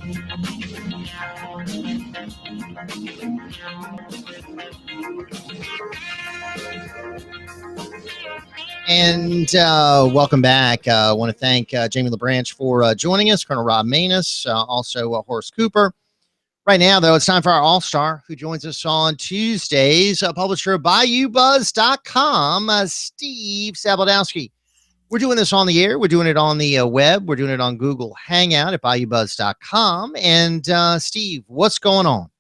And welcome back. I want to thank Jamie LaBranche for joining us, Colonel Rob Manus, also Horace Cooper. Right now, though, it's time for our All-Star, who joins us on Tuesdays, publisher of Bayoubuzz.com, Steve Sabludowsky. We're doing this on the air. We're doing it on the web. We're doing it on Google Hangout at Bayoubuzz.com. And, Steve, what's going on?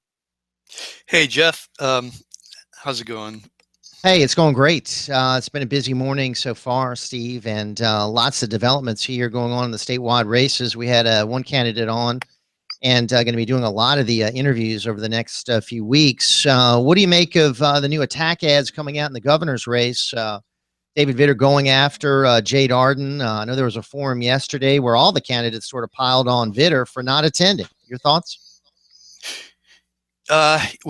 Hey, Jeff. How's it going? Hey, it's going great. It's been a busy morning so far, Steve, and lots of developments here going on in the statewide races. We had one candidate on and going to be doing a lot of the interviews over the next few weeks. What do you make of the new attack ads coming out in the governor's race? David Vitter going after Jade Arden. I know there was a forum yesterday where all the candidates sort of piled on Vitter for not attending. Your thoughts? First,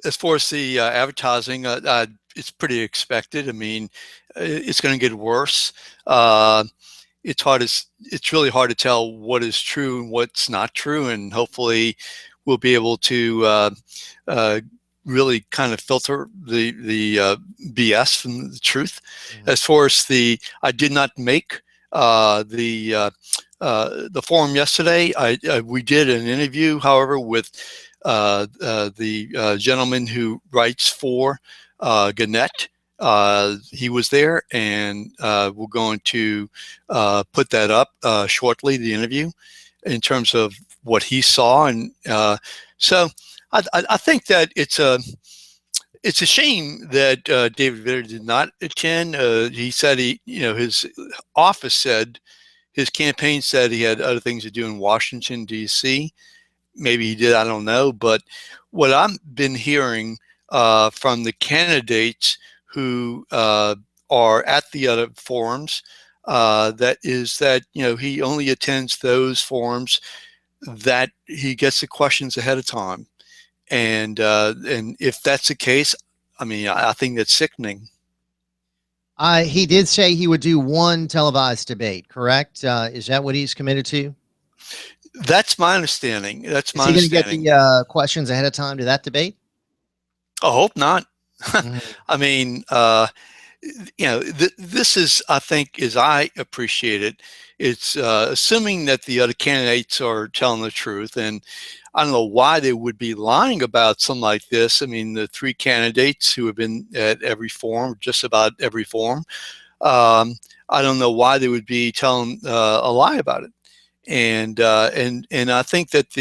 as far as the advertising, it's pretty expected. I mean, it's going to get worse. It's really hard to tell what is true and what's not true, and hopefully we'll be able to really kind of filter the BS from the truth. Mm-hmm. As far as I did not make the forum yesterday. We did an interview, however, with the gentleman who writes for Gannett. He was there, and we're going to put that up shortly, the interview, in terms of what he saw. And so I think that it's a shame that David Vitter did not attend. He said his office said, his campaign said he had other things to do in Washington, D.C. Maybe he did, I don't know. But what I've been hearing from the candidates who are at the other forums, that he only attends those forums that he gets the questions ahead of time. And if that's the case, I mean, I think that's sickening. He did say he would do one televised debate, correct? Is that what he's committed to? That's my understanding. Is he going to get the questions ahead of time to that debate? I hope not. Mm-hmm. I mean, this is, I think, as I appreciate it, it's assuming that the other candidates are telling the truth. And I don't know why they would be lying about something like this. I mean, the three candidates who have been at every forum, just about every forum, I don't know why they would be telling a lie about it. And I think that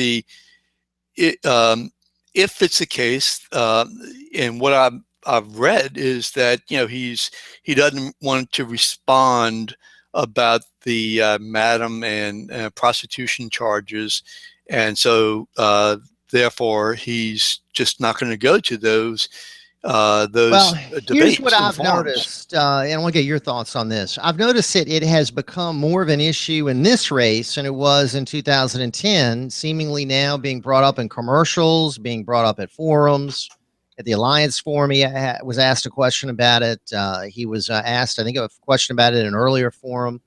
if it's the case, and what I've read is that he doesn't want to respond about the madam and prostitution charges, and so therefore he's just not going to go to those debates. Here's what I've noticed, and I want to get your thoughts on this. I've noticed that it has become more of an issue in this race than it was in 2010, seemingly now being brought up in commercials, being brought up at forums. At the Alliance Forum, he was asked a question about it. He was asked, I think, a question about it in an earlier forum.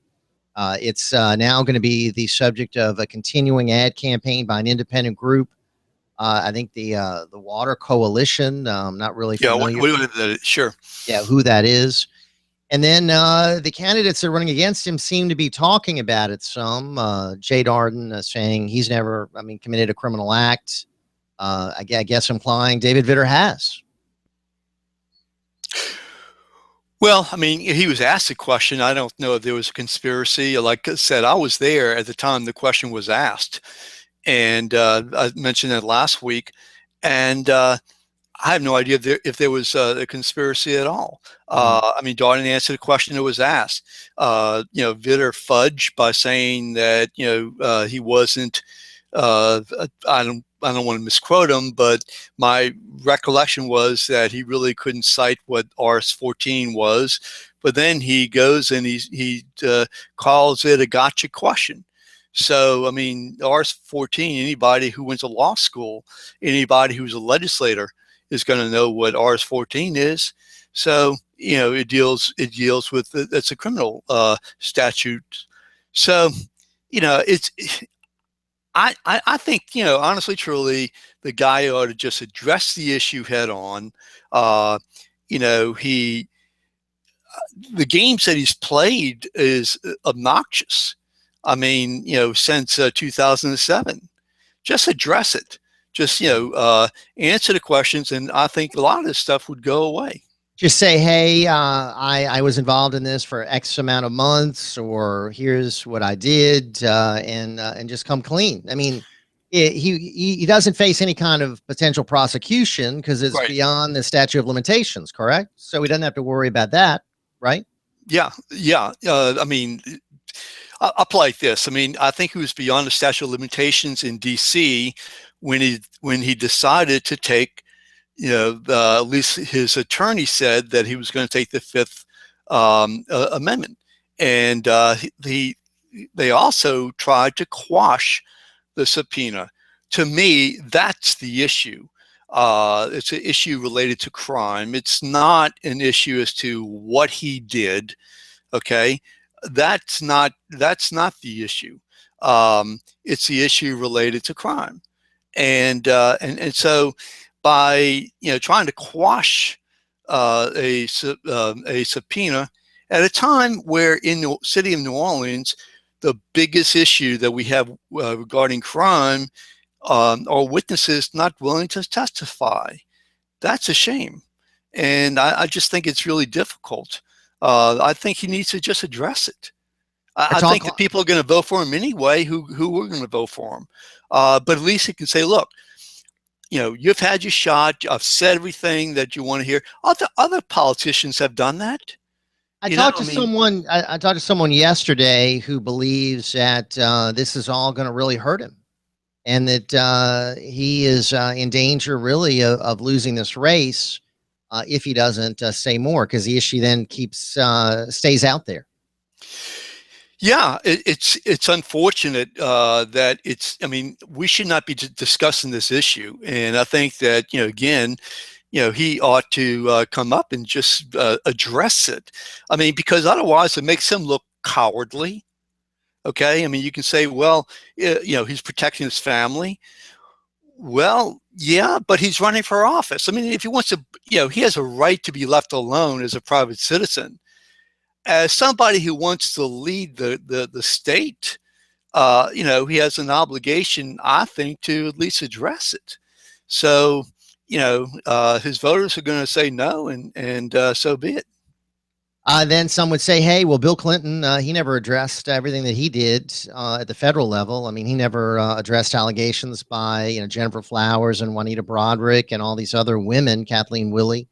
It's now going to be the subject of a continuing ad campaign by an independent group. I think the Water Coalition. Not really familiar. Sure. Yeah, who that is. And then the candidates that are running against him seem to be talking about it some. Jade Arden saying he's never, committed a criminal act. I guess implying David Vitter has. Well, I mean, he was asked a question. I don't know if there was a conspiracy. Like I said, I was there at the time the question was asked. And I mentioned that last week. And I have no idea if there was a conspiracy at all. Darden answered the question that was asked. Vitter fudged by saying that, he wasn't, I don't want to misquote him, but my recollection was that he really couldn't cite what RS-14 was. But then he goes and he calls it a gotcha question. So, I mean, RS-14, anybody who went to law school, anybody who's a legislator is going to know what RS-14 is. So, it deals with, it's a criminal statute. So, I think, honestly, truly, the guy ought to just address the issue head on. The games that he's played is obnoxious. I mean, since 2007, just address it. Just, answer the questions, and I think a lot of this stuff would go away. Just say, hey, I was involved in this for X amount of months, or here's what I did, and just come clean. I mean, he doesn't face any kind of potential prosecution because it's Right. beyond the statute of limitations, correct? So he doesn't have to worry about that, right? Yeah. Yeah. I mean, I'll play like this. I mean, I think he was beyond the statute of limitations in D.C. when he decided to take, at least his attorney said that he was going to take the Fifth Amendment, and they also tried to quash the subpoena. To me, that's the issue. It's an issue related to crime. It's not an issue as to what he did. Okay, that's not the issue. It's the issue related to crime, and so by trying to quash a subpoena at a time where in the city of New Orleans, the biggest issue that we have regarding crime are witnesses not willing to testify. That's a shame, and I just think it's really difficult. I think he needs to just address it. I think that people are going to vote for him anyway who were going to vote for him. But at least he can say, look, you've had your shot. I've said everything that you want to hear. Other politicians have done that. I talked to someone. I talked to someone yesterday who believes that this is all going to really hurt him, and that he is in danger, really, of losing this race if he doesn't say more, because the issue then stays out there. Yeah, it's unfortunate that it's. I mean, we should not be discussing this issue, and I think that again, he ought to come up and just address it. I mean, because otherwise it makes him look cowardly. Okay, I mean, you can say, well, he's protecting his family. Well, yeah, but he's running for office. I mean, if he wants to, he has a right to be left alone as a private citizen. As somebody who wants to lead the state, he has an obligation, I think, to at least address it. So, his voters are going to say no, and so be it. Then some would say, hey, well, Bill Clinton, he never addressed everything that he did at the federal level. I mean, he never addressed allegations by, Jennifer Flowers and Juanita Broderick and all these other women, Kathleen Willey.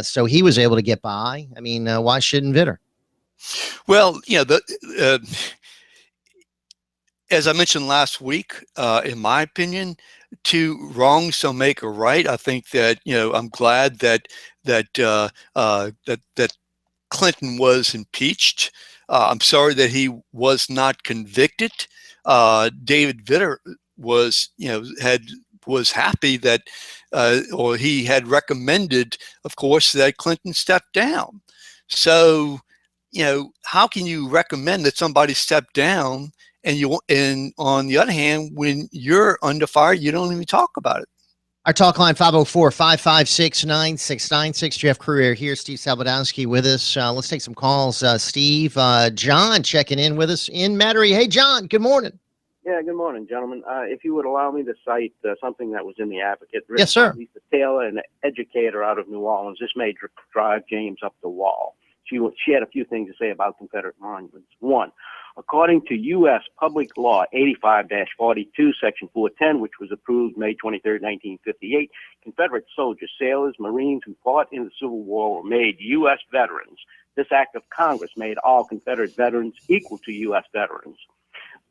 So he was able to get by. I mean, why shouldn't Vitter? Well, as I mentioned last week, in my opinion, two wrongs don't make a right. I think that I'm glad that Clinton was impeached. I'm sorry that he was not convicted. David Vitter was was happy that, or he had recommended, of course, that Clinton step down. So, how can you recommend that somebody step down, and on the other hand, when you're under fire, you don't even talk about it? Our talk line, 504-556-9696. Jeff Crouere here, Steve Sabludowsky with us. Let's take some calls. Steve, John checking in with us in Metairie. Hey, John, good morning. Yeah, good morning, gentlemen. If you would allow me to cite something that was in the Advocate. Yes, sir. Lisa Taylor, an educator out of New Orleans. This may drive James up the wall. She had a few things to say about Confederate monuments. One, according to U.S. Public Law 85-42, Section 410, which was approved May 23, 1958, Confederate soldiers, sailors, Marines who fought in the Civil War were made U.S. veterans. This act of Congress made all Confederate veterans equal to U.S. veterans.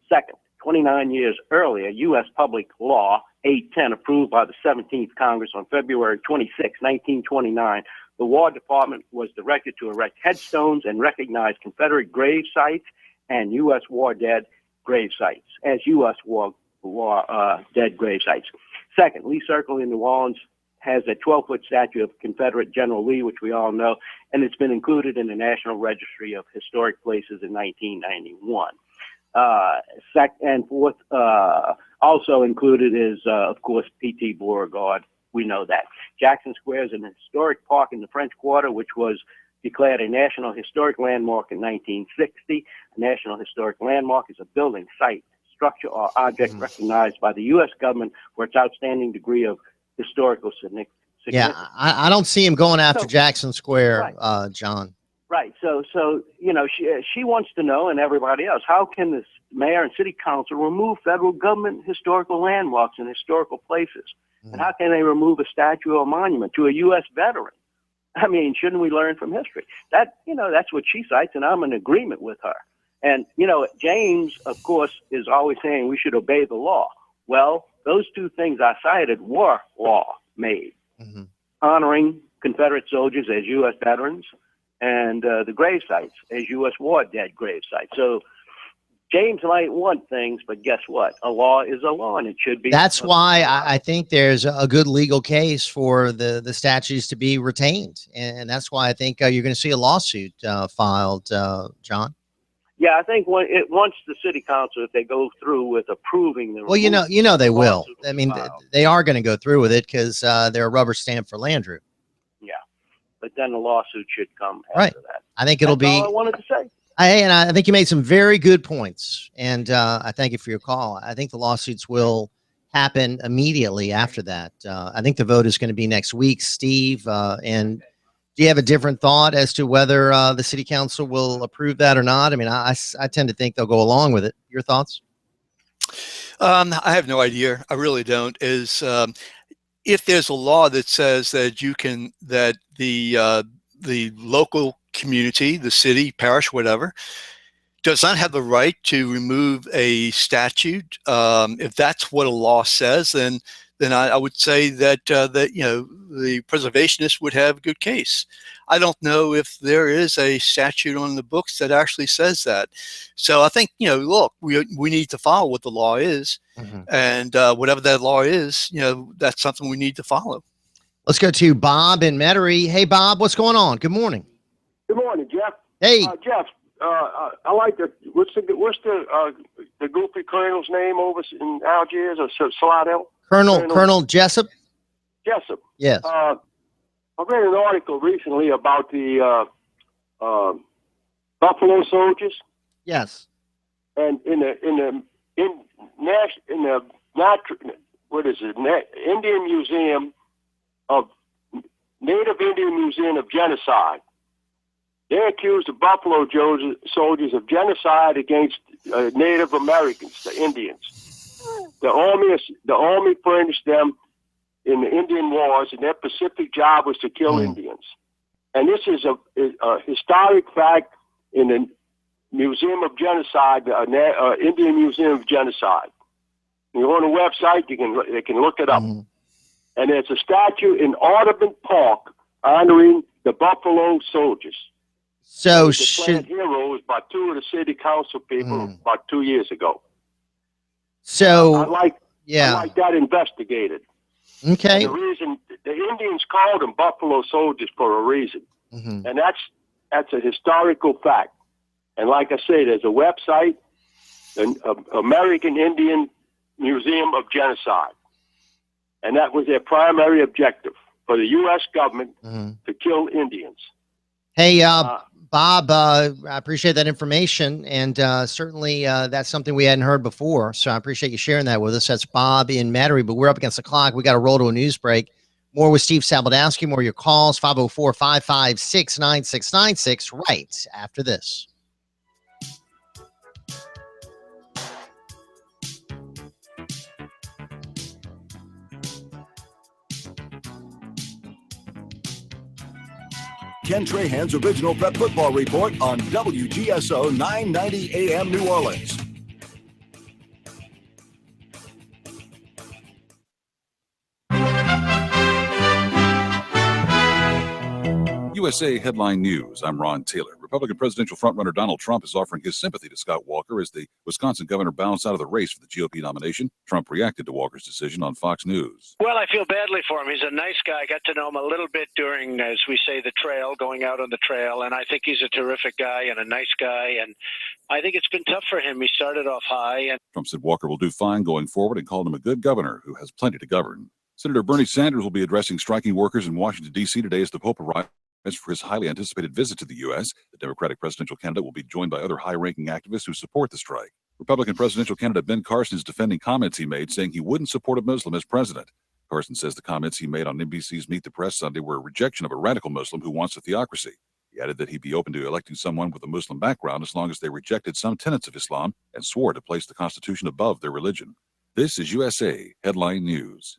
Second, 29 years earlier, U.S. Public Law 810, approved by the 17th Congress on February 26, 1929, the War Department was directed to erect headstones and recognize Confederate grave sites and U.S. war dead grave sites as U.S. war dead grave sites. Second, Lee Circle in New Orleans has a 12-foot statue of Confederate General Lee, which we all know, and it's been included in the National Registry of Historic Places in 1991. And fourth, also included is, of course, P.T. Beauregard. We know that. Jackson Square is an historic park in the French Quarter, which was declared a National Historic Landmark in 1960. A National Historic Landmark is a building, site, structure, or object recognized by the U.S. government for its outstanding degree of historical significance. Yeah, I don't see him going after Jackson Square, right. John. Right. So she wants to know, and everybody else, how can the mayor and city council remove federal government historical landmarks and historical places? And how can they remove a statue or monument to a U.S. veteran? I mean, shouldn't we learn from history? That's what she cites, and I'm in agreement with her. And, James, of course, is always saying we should obey the law. Well, those two things I cited were law made, honoring Confederate soldiers as U.S. veterans and the grave sites as U.S. war dead grave sites. So James might want things, but guess what? A law is a law, and it should be. That's why I think there's a good legal case for the statues to be retained. And that's why I think you're going to see a lawsuit filed, John. Yeah, I think once the city council, if they go through with approving the, well, they will. I mean, they are going to go through with it because they're a rubber stamp for Landrew. Yeah, but then the lawsuit should come right. after that. I think it'll be. All I wanted to say. I think you made some very good points, and I thank you for your call. I think the lawsuits will happen immediately after that. I think the vote is going to be next week, Steve. And do you have a different thought as to whether the city council will approve that or not? I mean, I tend to think they'll go along with it. Your thoughts? I have no idea. I really don't. If there's a law that says that that the local community, the city, parish, whatever, does not have the right to remove a statute. If that's what a law says, then I would say that the preservationists would have a good case. I don't know if there is a statute on the books that actually says that. So I think look, we need to follow what the law is, and whatever that law is, that's something we need to follow. Let's go to Bob in Metairie. Hey, Bob, what's going on? Good morning. Good morning, Jeff. Hey, Jeff. I like what's the goofy colonel's name over in Algiers or Slidell? Colonel Jessup. Jessup. Yes. I read an article recently about the Buffalo Soldiers. Yes. And Indian Museum of Native Indian Museum of Genocide. They accused the Buffalo Soldiers of genocide against Native Americans, the Indians. The Army furnished them in the Indian Wars, and their specific job was to kill Indians. And this is a historic fact in the Museum of Genocide, Indian Museum of Genocide. You go on the website, they can look it up. And there's a statue in Audubon Park honoring the Buffalo Soldiers. So declared heroes by two of the city council people about 2 years ago. So I like that investigated. Okay. And the reason the Indians called them Buffalo Soldiers for a reason, and that's a historical fact. And like I say, there's a website, the American Indian Museum of Genocide, and that was their primary objective for the U.S. government to kill Indians. Hey, Bob, I appreciate that information, and certainly that's something we hadn't heard before, so I appreciate you sharing that with us. That's Bob in Metairie, but we're up against the clock. We got to roll to a news break. More with Steve Sabludowsky, more of your calls, 504-556-9696, right after this. Ken Trahan's original Prep Football Report on WGSO 990 AM New Orleans. USA Headline News. I'm Ron Taylor. Republican presidential frontrunner Donald Trump is offering his sympathy to Scott Walker as the Wisconsin governor bounced out of the race for the GOP nomination. Trump reacted to Walker's decision on Fox News. Well, I feel badly for him. He's a nice guy. I got to know him a little bit during, as we say, the trail, going out on the trail, and I think he's a terrific guy and a nice guy, and I think it's been tough for him. He started off high. And Trump said Walker will do fine going forward and called him a good governor who has plenty to govern. Senator Bernie Sanders will be addressing striking workers in Washington, D.C. today as the Pope arrives for his highly anticipated visit to the U.S. The Democratic presidential candidate will be joined by other high-ranking activists who support the strike. Republican presidential candidate Ben Carson is defending comments he made, saying he wouldn't support a Muslim as president. Carson says the comments he made on NBC's Meet the Press Sunday were a rejection of a radical Muslim who wants a theocracy. He added that he'd be open to electing someone with a Muslim background as long as they rejected some tenets of Islam and swore to place the Constitution above their religion. This is USA Headline News.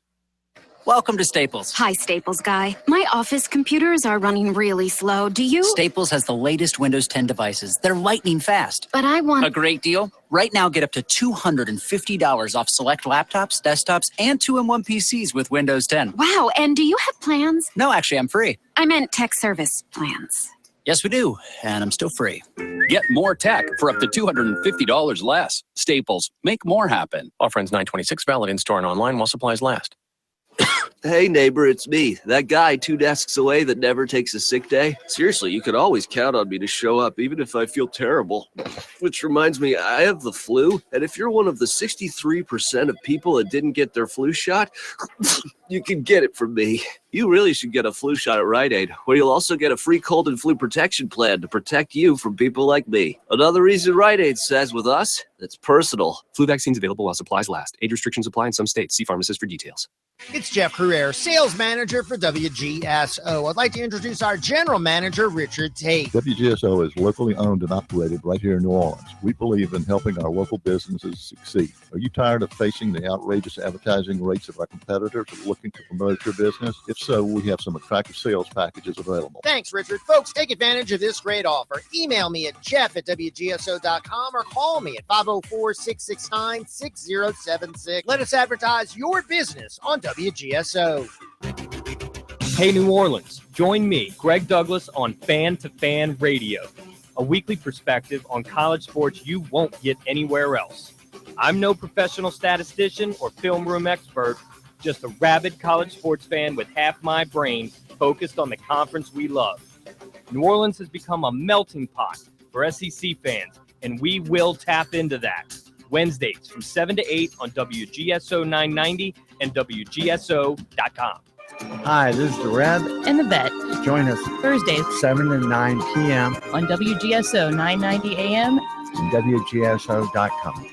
Welcome to Staples. Hi, Staples guy. My office computers are running really slow. Do you? Staples has the latest Windows 10 devices. They're lightning fast. But I want... A great deal? Right now, get up to $250 off select laptops, desktops, and 2-in-1 PCs with Windows 10. Wow, and do you have plans? No, actually, I'm free. I meant tech service plans. Yes, we do, and I'm still free. Get more tech for up to $250 less. Staples. Make more happen. Offer ends 9/26, valid in-store and online while supplies last. Hey, neighbor, it's me. That guy 2 desks away that never takes a sick day. Seriously, you can always count on me to show up, even if I feel terrible. Which reminds me, I have the flu, and if you're one of the 63% of people that didn't get their flu shot, you can get it from me. You really should get a flu shot at Rite Aid, where you'll also get a free cold and flu protection plan to protect you from people like me. Another reason Rite Aid says with us, it's personal. Flu vaccines available while supplies last. Age restrictions apply in some states. See pharmacist for details. It's Jeff Crouere, sales manager for WGSO. I'd like to introduce our general manager, Richard Tate. WGSO is locally owned and operated right here in New Orleans. We believe in helping our local businesses succeed. Are you tired of facing the outrageous advertising rates of our competitors and looking to promote your business? If so, we have some attractive sales packages available. Thanks, Richard. Folks, take advantage of this great offer. Email me at jeff@wgso.com or call me at 504-669-6076. Let us advertise your business on WGSO. Hey, New Orleans. Join me, Greg Douglas, on Fan to Fan Radio, a weekly perspective on college sports you won't get anywhere else. I'm no professional statistician or film room expert, just a rabid college sports fan with half my brain focused on the conference we love. New Orleans has become a melting pot for SEC fans, and we will tap into that. Wednesdays from 7 to 8 on WGSO 990 and WGSO.com. Hi, this is the Red and the Vet. Join us Thursdays 7 to 9 p.m. on WGSO 990 AM and WGSO.com.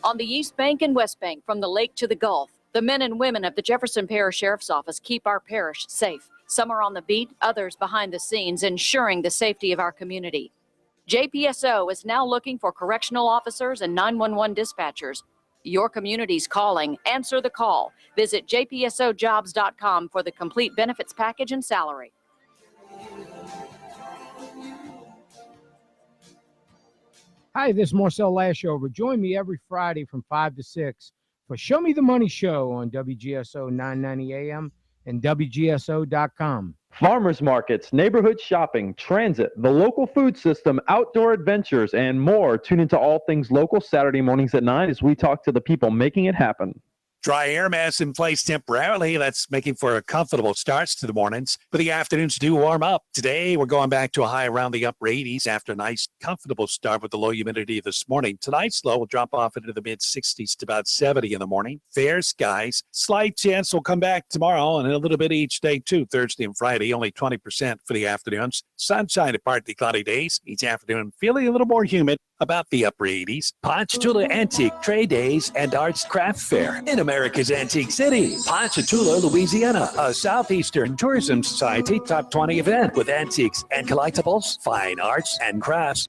On the East Bank and West Bank, from the lake to the Gulf, the men and women of the Jefferson Parish Sheriff's Office keep our parish safe. Some are on the beat, others behind the scenes, ensuring the safety of our community. JPSO is now looking for correctional officers and 911 dispatchers. Your community's calling. Answer the call. Visit jpsojobs.com for the complete benefits package and salary. Hi, this is Marcel Lashover. Join me every Friday from 5 to 6 for Show Me the Money Show on WGSO 990 AM and WGSO.com. Farmers markets, neighborhood shopping, transit, the local food system, outdoor adventures, and more. Tune into All Things Local Saturday mornings at 9 as we talk to the people making it happen. Dry air mass in place temporarily. That's making for a comfortable starts to the mornings, but the afternoons do warm up. Today, we're going back to a high around the upper 80s after a nice, comfortable start with the low humidity this morning. Tonight's low will drop off into the mid-60s to about 70 in the morning. Fair skies. Slight chance will come back tomorrow and a little bit each day, too. Thursday and Friday, only 20% for the afternoons. Sunshine and partly cloudy days. Each afternoon, feeling a little more humid. About the upper 80s. Ponchatoula Antique Trade Days and Arts Craft Fair in America's Antique City. Ponchatoula, Louisiana, a Southeastern Tourism Society Top 20 event with antiques and collectibles, fine arts and crafts.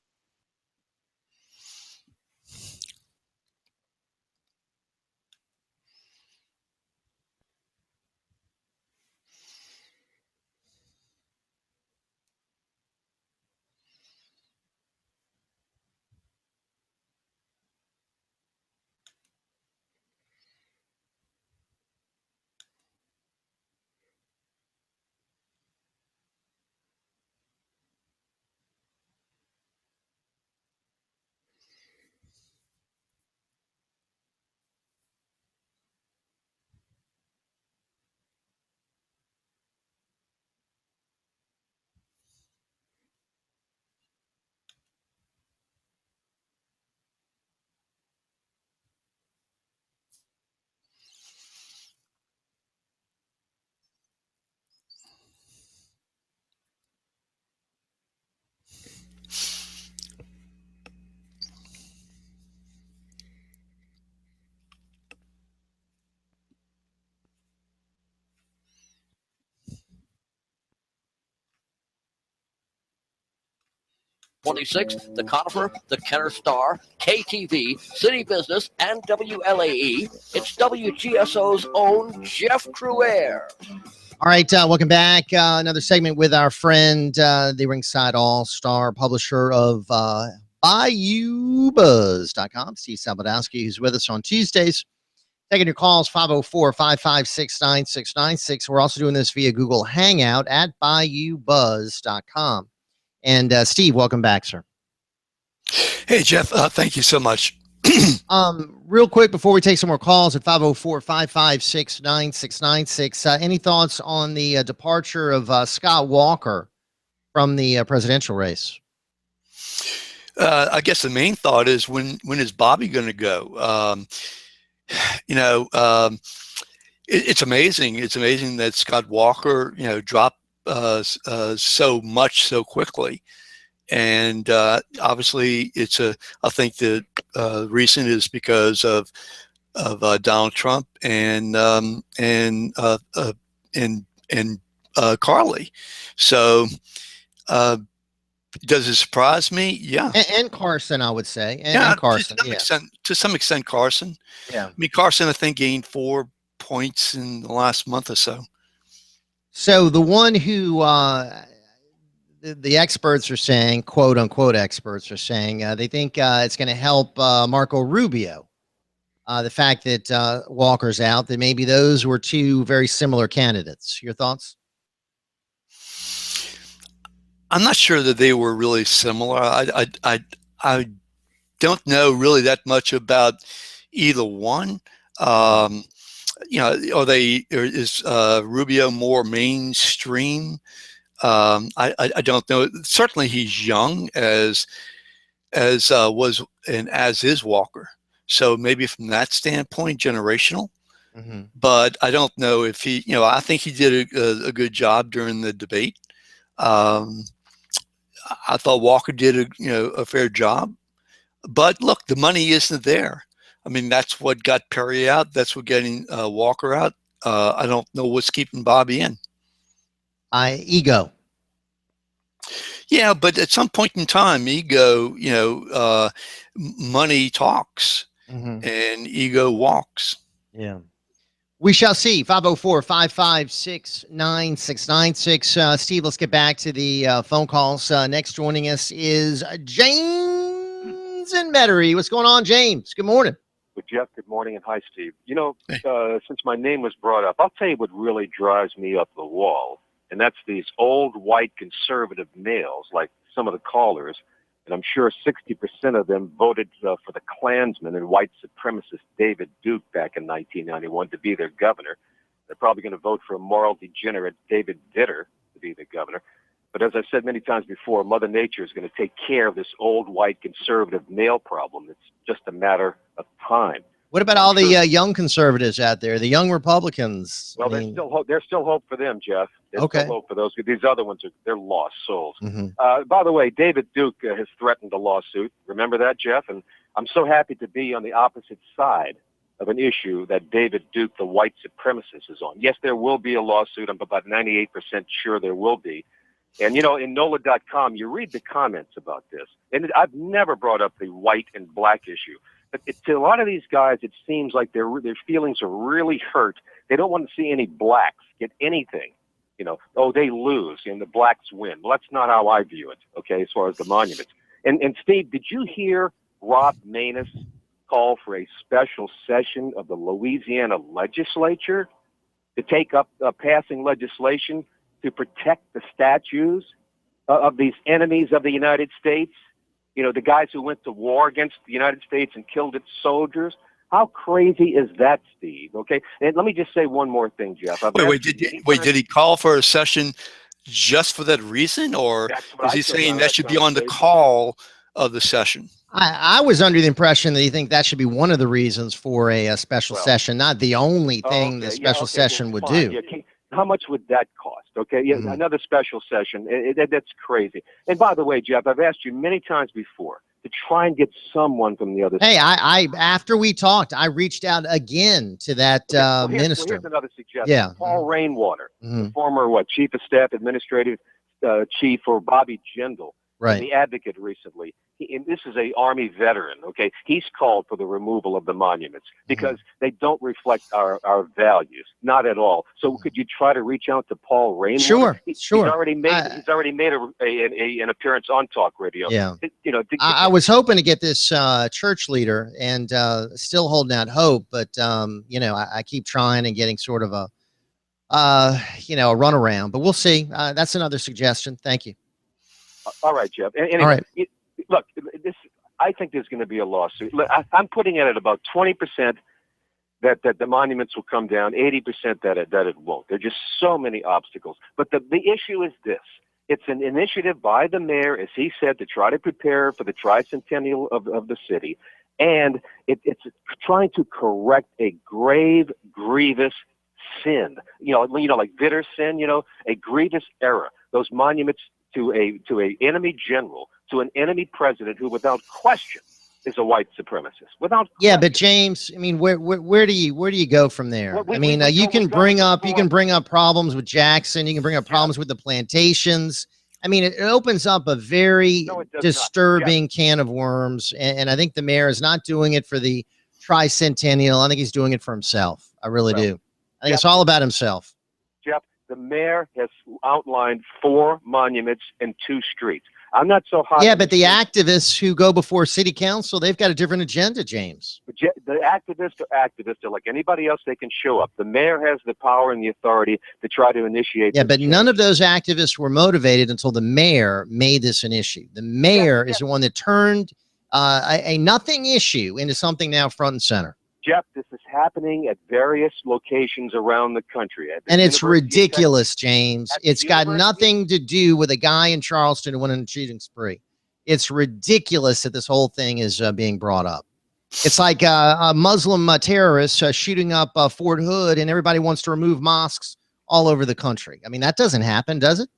26, the Conifer, the Kenner Star, KTV, City Business, and WLAE. It's WGSO's own Jeff Crouere. All right, welcome back. Another segment with our friend, the Ringside All-Star publisher of Bayoubuzz.com, Steve Sabludowsky, who's with us on Tuesdays. Taking your calls, 504-556-9696. We're also doing this via Google Hangout at Bayoubuzz.com. And Steve, welcome back, sir. Hey, Jeff, thank you so much. Real quick, before we take some more calls at 504-556-9696, any thoughts on the departure of Scott Walker from the presidential race? I guess the main thought is when is Bobby going to go? It's amazing. It's amazing that Scott Walker, dropped so much so quickly. And obviously, I think the reason is because of Donald Trump and Carly. So does it surprise me? Yeah. And Carson, I would say. And Carson. To some extent, Carson. Yeah. I mean, Carson, I think, gained 4 points in the last month or so. So the one who the experts are saying, quote unquote experts are saying, they think it's going to help Marco Rubio. The fact that Walker's out, that maybe those were two very similar candidates. Your thoughts? I'm not sure that they were really similar. I don't know really that much about either one. Is Rubio more mainstream? I don't know. Certainly he's young as was and as is Walker. So maybe from that standpoint, generational. Mm-hmm. But I don't know if he, I think he did a good job during the debate. I thought Walker did a fair job. But look, the money isn't there. I mean, that's what got Perry out. That's what getting Walker out. I don't know what's keeping Bobby in. Ego. Yeah, but at some point in time, ego, money talks, and ego walks. Yeah. We shall see. 504-556-9696. Steve, let's get back to the phone calls. Next joining us is James in Metairie. What's going on, James? Good morning. With Jeff, good morning, and hi, Steve. Since my name was brought up, I'll tell you what really drives me up the wall, and that's these old white conservative males, like some of the callers, and I'm sure 60% of them voted for the Klansman and white supremacist David Duke back in 1991 to be their governor. They're probably going to vote for a moral degenerate David Vitter to be the governor. But as I said many times before, Mother Nature is going to take care of this old white conservative male problem. It's just a matter of time. What about all the young conservatives out there, the young Republicans? Well, there's still hope for them, Jeff. There's still hope for those. These other ones they're lost souls. By the way, David Duke has threatened a lawsuit. Remember that, Jeff? And I'm so happy to be on the opposite side of an issue that David Duke, the white supremacist, is on. Yes, there will be a lawsuit. I'm about 98% sure there will be. And, in NOLA.com, you read the comments about this. And I've never brought up the white and black issue. But to a lot of these guys, it seems like their feelings are really hurt. They don't want to see any blacks get anything. They lose and the blacks win. Well, that's not how I view it, okay, as far as the monuments. And Steve, did you hear Rob Maness call for a special session of the Louisiana legislature to take up passing legislation to protect the statues of these enemies of the United States? The guys who went to war against the United States and killed its soldiers. How crazy is that, Steve? Okay, and let me just say one more thing, Jeff. Did he call for a session just for that reason, or is he saying that should be on the call of the session? I was under the impression that you think that should be one of the reasons for a special session, not the only thing the special session would do. Yeah, how much would that cost? Okay, another special session. That's crazy. And by the way, Jeff, I've asked you many times before to try and get someone from the other side. Hey, I after we talked, I reached out again to that minister. Here's another suggestion. Yeah. Paul Rainwater, the former chief of staff, administrative chief for Bobby Jindal. Right. In the Advocate recently, and this is a Army veteran, okay? He's called for the removal of the monuments because they don't reflect our values, not at all. So could you try to reach out to Paul Rainwater? Sure. He's already made an appearance on talk radio. Yeah. You know, I was hoping to get this church leader, and still holding out hope, but you know, I keep trying and getting sort of a you know, a runaround, but we'll see. That's another suggestion. Thank you. All right, Jeff. Anyway, all right. Look, I think there's going to be a lawsuit. I'm putting it at about 20% that the monuments will come down, 80% that it won't. There are just so many obstacles. But the issue is this. It's an initiative by the mayor, as he said, to try to prepare for the tricentennial of the city. And it's trying to correct a grave, grievous sin. You know, like bitter sin, you know, a grievous error. Those monuments to a enemy general, to an enemy president who, without question, is a white supremacist. Without question. Yeah, but James, I mean, where do you go from there? I mean, you can bring up problems with Jackson. You can bring up problems with the plantations. I mean, it opens up a very disturbing can of worms, and I think the mayor is not doing it for the tricentennial. I think he's doing it for himself. I really do. I think it's all about himself. Jeff, the mayor has outlined 4 monuments and 2 streets. I'm not so hot. Yeah, but the activists who go before city council, they've got a different agenda, James. The activists are activists. They're like anybody else. They can show up. The mayor has the power and the authority to try to initiate. Yeah, but none of those activists were motivated until the mayor made this an issue. The mayor is the one that turned a nothing issue into something now front and center. Jeff, this is happening at various locations around the country. And it's ridiculous, James. It's got nothing to do with a guy in Charleston who went on a cheating spree. It's ridiculous that this whole thing is being brought up. It's like a Muslim terrorist shooting up Fort Hood, and everybody wants to remove mosques all over the country. I mean, that doesn't happen, does it?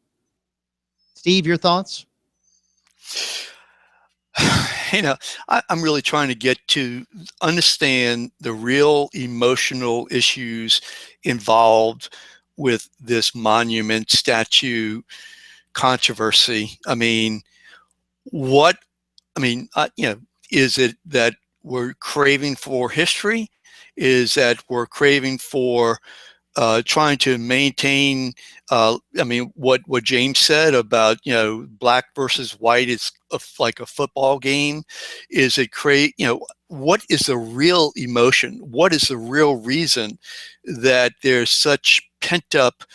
Steve, your thoughts? You know, I'm really trying to get to understand the real emotional issues involved with this monument statue controversy. I mean, you know, is it that we're craving for history? Is that we're craving for trying to maintain, I mean, what James said about, you know, black versus white is like a football game. Is it you know, what is the real emotion? What is the real reason that there's such pent up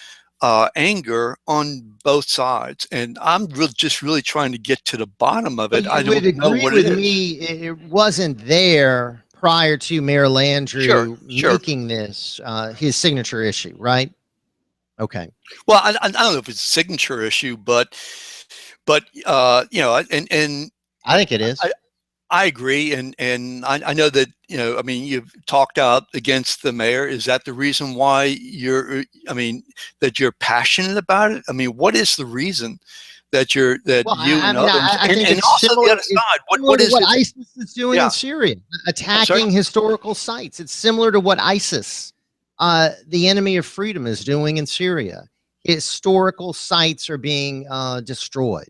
anger on both sides? And I'm just really trying to get to the bottom of it. I don't know what it is. It wasn't there prior to Mayor Landrieu making this his signature issue, right? Okay. Well, I don't know if it's a signature issue, but you know, and I think it is. I agree, and I know that, you know, I mean, you've talked out against the mayor. Is that the reason why that you're passionate about it? I mean, what is the reason that you and others, and also the other side, what is what ISIS is doing in Syria, attacking historical sites? It's similar to what ISIS, the enemy of freedom, is doing in Syria. Historical sites are being destroyed.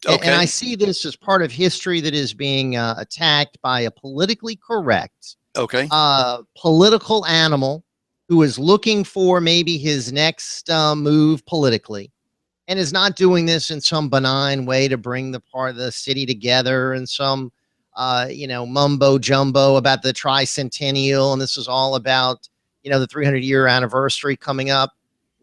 Okay. And I see this as part of history that is being attacked by a politically correct, political animal who is looking for maybe his next move politically, and is not doing this in some benign way to bring the part of the city together and some, you know, mumbo jumbo about the tricentennial. And this is all about, you know, the 300-year anniversary coming up.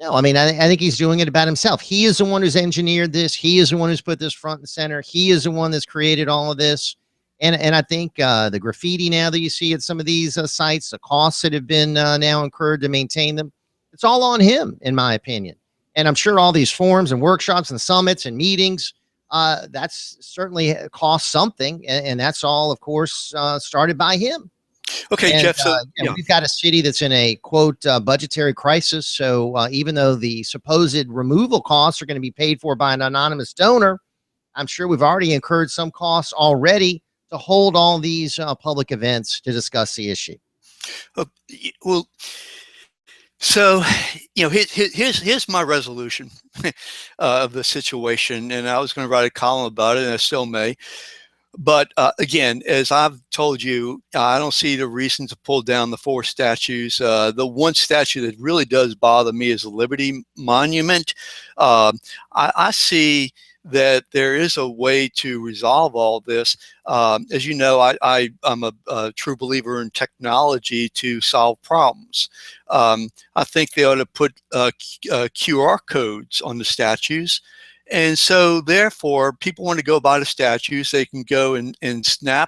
No, I mean, I think he's doing it about himself. He is the one who's engineered this. He is the one who's put this front and center. He is the one that's created all of this. And I think the graffiti now that you see at some of these sites, the costs that have been now incurred to maintain them, it's all on him, in my opinion. And I'm sure all these forums and workshops and summits and meetings, that's certainly cost something. And that's all, of course, started by him. Okay, and, Jeff. So we've got a city that's in a, quote, budgetary crisis. So even though the supposed removal costs are going to be paid for by an anonymous donor, I'm sure we've already incurred some costs already to hold all these public events to discuss the issue. Well, So, here's my resolution of the situation, and I was going to write a column about it, and I still may. But again, as I've told you, I don't see the reason to pull down the 4 statues. The one statue that really does bother me is the Liberty Monument. I see that there is a way to resolve all this. As you know, I'm a true believer in technology to solve problems. I think they ought to put QR codes on the statues. And so therefore, people want to go buy the statues, they can go and scan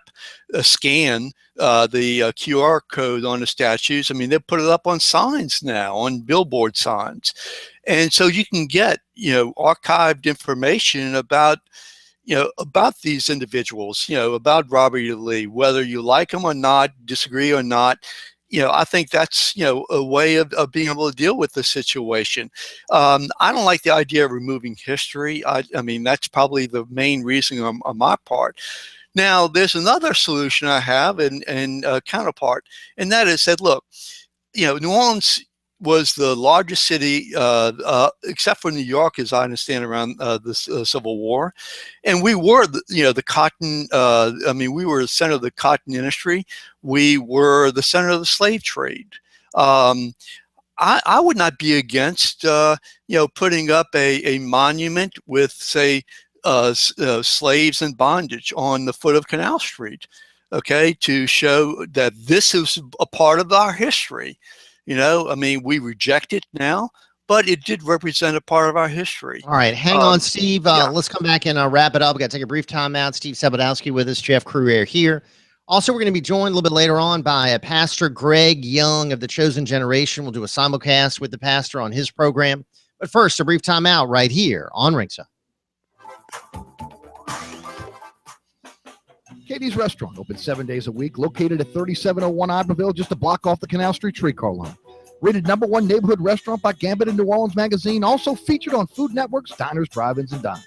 the QR code on the statues. I mean, they put it up on signs now, on billboard signs. And so you can get, archived information about these individuals, about Robert E. Lee, whether you like them or not, disagree or not. I think that's, a way of being able to deal with the situation. I don't like the idea of removing history. I mean, that's probably the main reason on my part. Now, there's another solution I have and counterpart, and that is that, look, New Orleans was the largest city, except for New York, as I understand, around the Civil War. And we were, the cotton, we were the center of the cotton industry. We were the center of the slave trade. I would not be against, putting up a monument with, say, slaves in bondage on the foot of Canal Street, okay, to show that this is a part of our history. We reject it now, but it did represent a part of our history. All right, hang on, Steve. Let's come back and wrap it up. We got to take a brief time out. Steve Sabludowsky with us, Jeff Crouere here. Also, we're going to be joined a little bit later on by Pastor Greg Young of the Chosen Generation. We'll do a simulcast with the pastor on his program. But first, a brief time out right here on Ringside. Katie's Restaurant, open 7 days a week, located at 3701 Iberville, just a block off the Canal Street streetcar line. Rated #1 neighborhood restaurant by Gambit and New Orleans Magazine, also featured on Food Network's Diners, Drive-Ins, and Diners.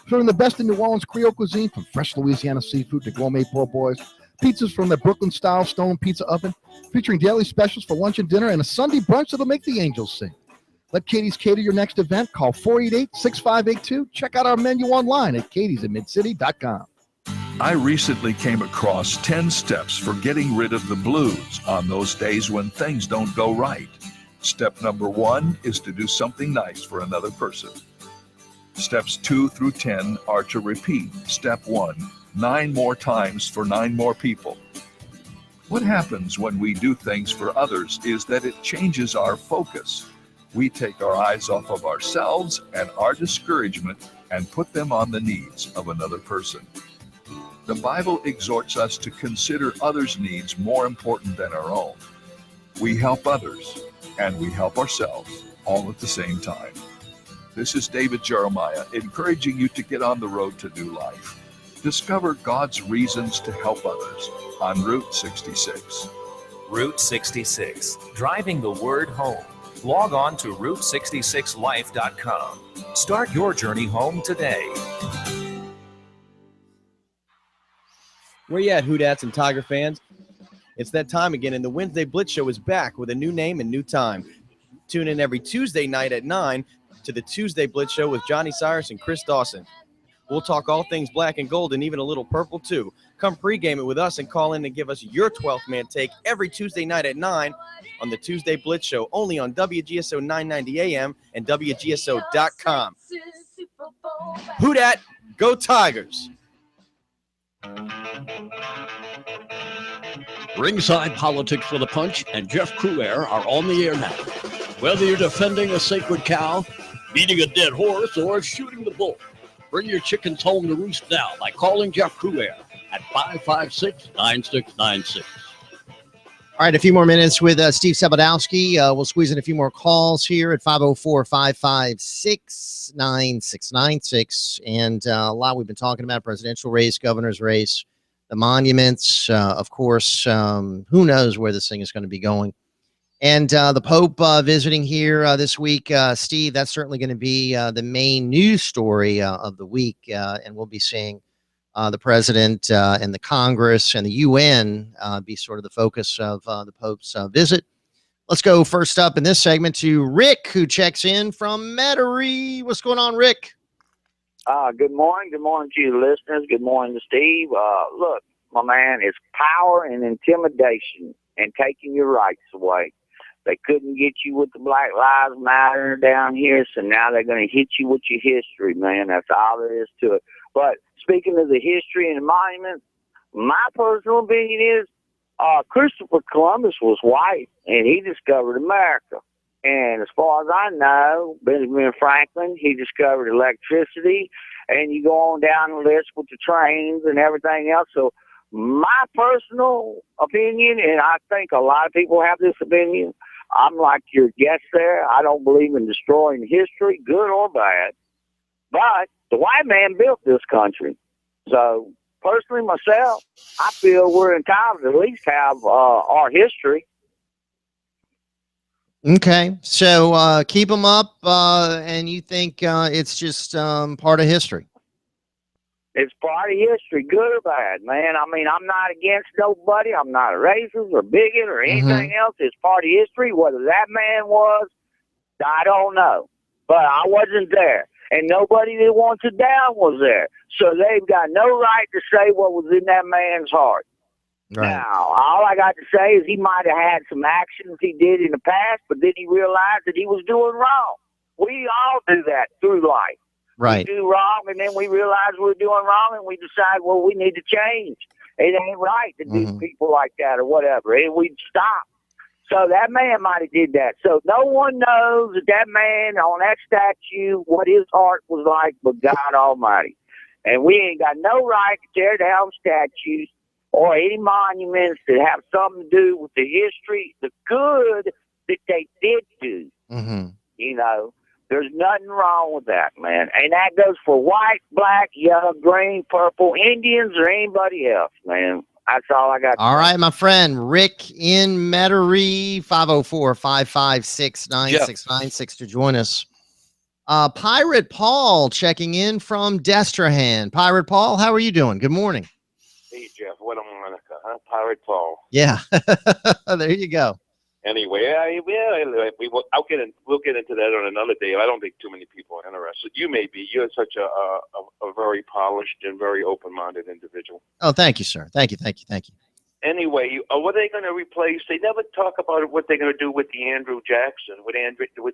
Serving the best in New Orleans Creole cuisine, from fresh Louisiana seafood to gourmet po' boys, pizzas from the Brooklyn-style Stone Pizza Oven, featuring daily specials for lunch and dinner, and a Sunday brunch that'll make the angels sing. Let Katie's cater your next event. Call 488-6582. Check out our menu online at katie'sinmidcity.com. I recently came across 10 steps for getting rid of the blues on those days when things don't go right. Step number 1 is to do something nice for another person. Steps 2 through 10 are to repeat step 1 9 more times for 9 more people. What happens when we do things for others is that it changes our focus. We take our eyes off of ourselves and our discouragement and put them on the needs of another person. The Bible exhorts us to consider others' needs more important than our own. We help others and we help ourselves all at the same time. This is David Jeremiah encouraging you to get on the road to new life. Discover God's reasons to help others on Route 66. Route 66, driving the word home. Log on to Route66Life.com. Start your journey home today. Where you at, Whodats and Tiger fans? It's that time again, and the Wednesday Blitz Show is back with a new name and new time. Tune in every Tuesday night at 9 to the Tuesday Blitz Show with Johnny Cyrus and Chris Dawson. We'll talk all things black and gold and even a little purple, too. Come pregame it with us and call in and give us your 12th man take every Tuesday night at 9 on the Tuesday Blitz Show, only on WGSO 990 AM and WGSO.com. Whodat, go Tigers! Ringside Politics with a Punch and Jeff Crouere are on the air now. Whether you're defending a sacred cow, beating a dead horse, or shooting the bull, bring your chickens home to roost now by calling Jeff Crouere at 556-9696. All right, a few more minutes with Steve Sabludowsky. We'll squeeze in a few more calls here at 504-556-9696. And a lot we've been talking about, presidential race, governor's race, the monuments, of course. Who knows where this thing is going to be going. And the Pope visiting here this week. Steve, that's certainly going to be the main news story of the week. And we'll be seeing the president and the Congress and the UN be sort of the focus of the Pope's visit. Let's go first up in this segment to Rick, who checks in from Metairie. What's going on, Rick? Good morning. Good morning to you listeners. Good morning to Steve. Look, my man, it's power and intimidation and taking your rights away. They couldn't get you with the Black Lives Matter down here, so now they're going to hit you with your history, man. That's all there is to it. But speaking of the history and the monument, my personal opinion is Christopher Columbus was white, and he discovered America. And as far as I know, Benjamin Franklin, he discovered electricity, and you go on down the list with the trains and everything else. So my personal opinion, and I think a lot of people have this opinion, I'm like your guest there. I don't believe in destroying history, good or bad. But the white man built this country. So personally, myself, I feel we're entitled to at least have our history. Okay, so keep them up, and you think it's just part of history? It's part of history, good or bad, man. I mean, I'm not against nobody. I'm not a racist or bigot or anything else. It's part of history. Whether that man was, I don't know. But I wasn't there. And nobody that wants it down was there. So they've got no right to say what was in that man's heart. Right. Now, all I got to say is he might have had some actions he did in the past, but then he realized that he was doing wrong. We all do that through life. Right. We do wrong, and then we realize we're doing wrong, and we decide, well, we need to change. It ain't right to do people like that or whatever, and we stop. So that man might have did that. So no one knows that man on that statue, what his heart was like, but God Almighty. And we ain't got no right to tear down statues or any monuments that have something to do with the history, the good that they did do. You know, there's nothing wrong with that, man. And that goes for white, black, yellow, green, purple, Indians, or anybody else, man. That's all I got. All right, my friend, Rick in Metairie, 504-556-9696 to join us. Pirate Paul checking in from Destrehan. Pirate Paul, how are you doing? Good morning. Hey, Jeff, what a Monica, huh? Pirate Paul. Yeah, there you go. Anyway, we'll get into that on another day. I don't think too many people are interested. You may be. You're such a very polished and very open-minded individual. Oh, thank you, sir. Thank you. Anyway, what are they going to replace? They never talk about what they're going to do with the Andrew Jackson, with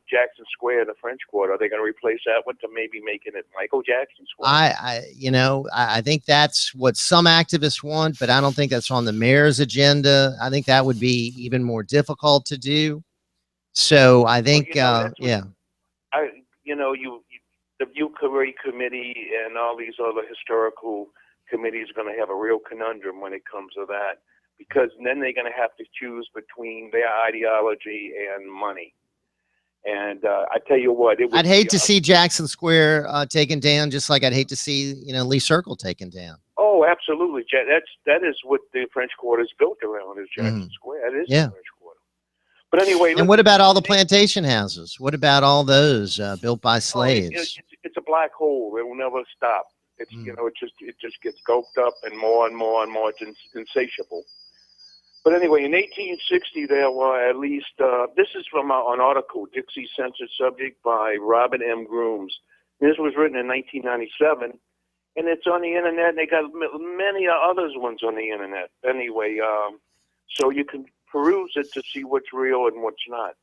Jackson Square, the French Quarter. Are they going to replace that one to maybe making it Michael Jackson Square? I think that's what some activists want, but I don't think that's on the mayor's agenda. I think that would be even more difficult to do. So I think, the Crouere committee and all these other historical committees are going to have a real conundrum when it comes to that, because then they're going to have to choose between their ideology and money. And I tell you what, I'd hate to see Jackson Square taken down, just like I'd hate to see Lee Circle taken down. Oh, absolutely. That is what the French Quarter is built around, is Jackson Square. That is the French Quarter. But anyway, and what about all the plantation houses? What about all those built by slaves? It's a black hole. It will never stop. It's it just gets gulped up and more and more and more. It's insatiable. But anyway, in 1860, there were at least, this is from an article, Dixie Censored Subject by Robert M. Grooms. This was written in 1997, and it's on the internet, and they got many others ones on the internet. Anyway, so you can peruse it to see what's real and what's not.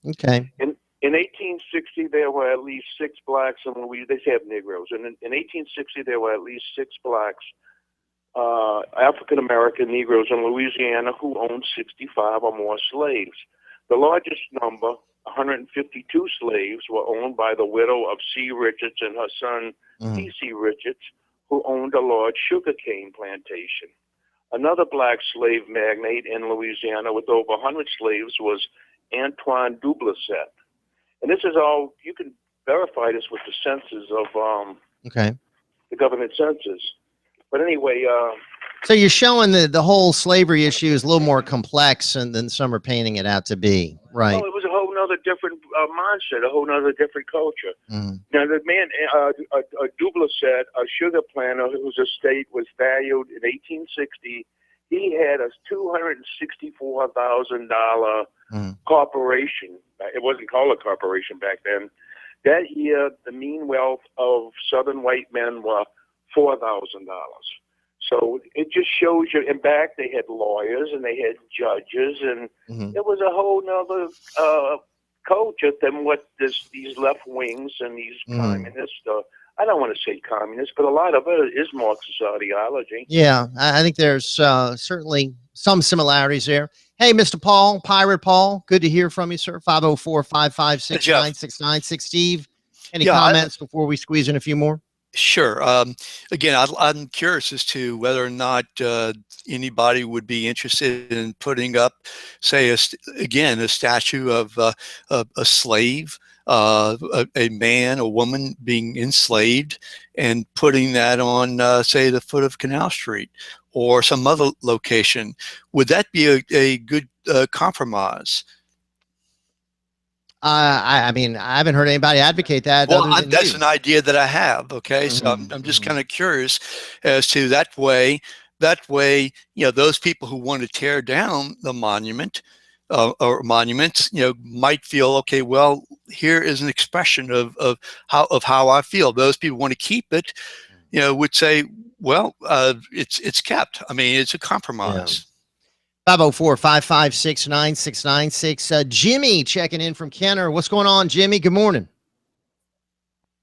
Okay. In 1860, there were at least 6 blacks, and they say have Negroes. And in 1860, there were at least 6 blacks, African-American Negroes in Louisiana who owned 65 or more slaves. The largest number, 152 slaves, were owned by the widow of C. Richards and her son, P.C. Richards, who owned a large sugarcane plantation. Another black slave magnate in Louisiana with over 100 slaves was Antoine Duplessis. And this is all, you can verify this with the census of the government census. But anyway, so you're showing that the whole slavery issue is a little more complex than some are painting it out to be, right? Oh, it was a whole nother different mindset, a whole nother different culture. Now, the man, Duplessis, a sugar planter whose estate was valued in 1860, he had a $264,000 corporation. It wasn't called a corporation back then. That year, the mean wealth of Southern white men were $4,000. So it just shows you. In back, they had lawyers and they had judges, and it was a whole nother culture than what these left wings and these communists. I don't want to say communists, but a lot of it is Marxist ideology. Yeah, I think there's certainly some similarities there. Hey, Mr. Paul, Pirate Paul, good to hear from you, sir. 504-556-9696. Steve, any comments before we squeeze in a few more? Sure. Again, I'm curious as to whether or not anybody would be interested in putting up, say, a statue of a slave, a man, a woman being enslaved, and putting that on, say, the foot of Canal Street or some other location. Would that be a good compromise? I mean, I haven't heard anybody advocate that. Well, that's an idea that I have. Okay, so I'm just kind of curious as to that way, those people who want to tear down the monument or monuments, might feel, okay, well, here is an expression of how I feel. Those people want to keep it, would say, well, it's kept. I mean, it's a compromise. 504-556-9696. Jimmy checking in from Kenner. What's going on, Jimmy? Good morning.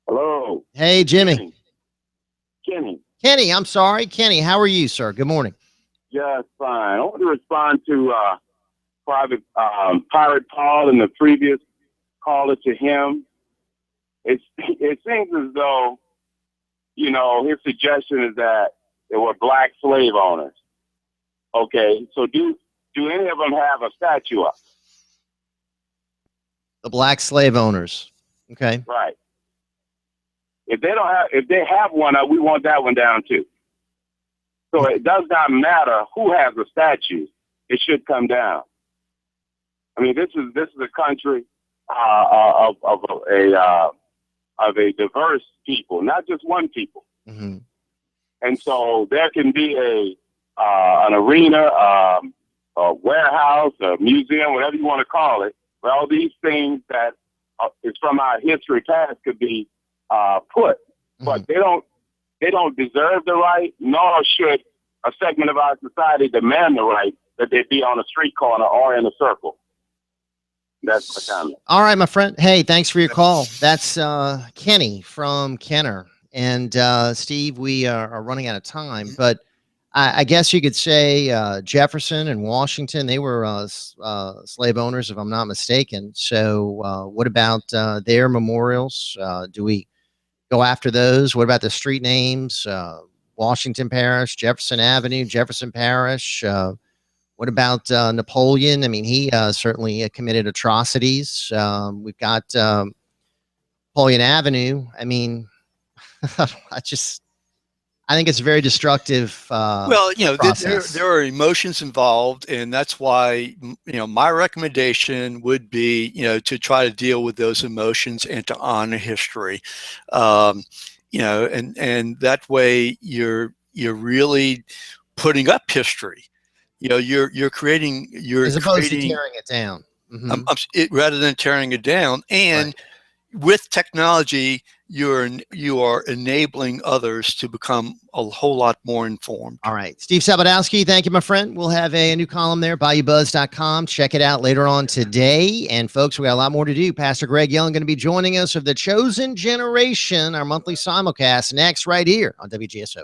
Hello. Hey, Jimmy. Kenny, I'm sorry. Kenny, how are you, sir? Good morning. Yeah, fine. I want to respond to Pirate Paul and the previous caller to him. It seems as though, his suggestion is that there were black slave owners. Okay, so do any of them have a statue up? The black slave owners. Okay. Right. If they have one up, we want that one down too. So it does not matter who has a statue; it should come down. I mean, this is a country of a diverse people, not just one people. And so there can be an arena, a warehouse, a museum, whatever you want to call it, where all these things that is from our history past could be put. But they don't deserve the right, nor should a segment of our society demand the right that they be on a street corner or in a circle. That's the comment. All right, my friend. Hey, thanks for your call. That's Kenny from Kenner. And Steve, we are running out of time, but I guess you could say Jefferson and Washington, they were slave owners, if I'm not mistaken. So what about their memorials? Do we go after those? What about the street names? Washington Parish, Jefferson Avenue, Jefferson Parish. What about Napoleon? I mean, he certainly committed atrocities. We've got Napoleon Avenue. I mean, I think it's very destructive. Well, there are emotions involved, and that's why, my recommendation would be, to try to deal with those emotions and to honor history. And that way you're really putting up history. You're creating, as opposed to tearing it down. Rather than tearing it down. And with technology, you are enabling others to become a whole lot more informed. All right. Steve Sabludowsky, thank you, my friend. We'll have a new column there, Bayoubuzz.com. Check it out later on today. And folks, we got a lot more to do. Pastor Greg Young going to be joining us of The Chosen Generation, our monthly simulcast, next right here on WGSO.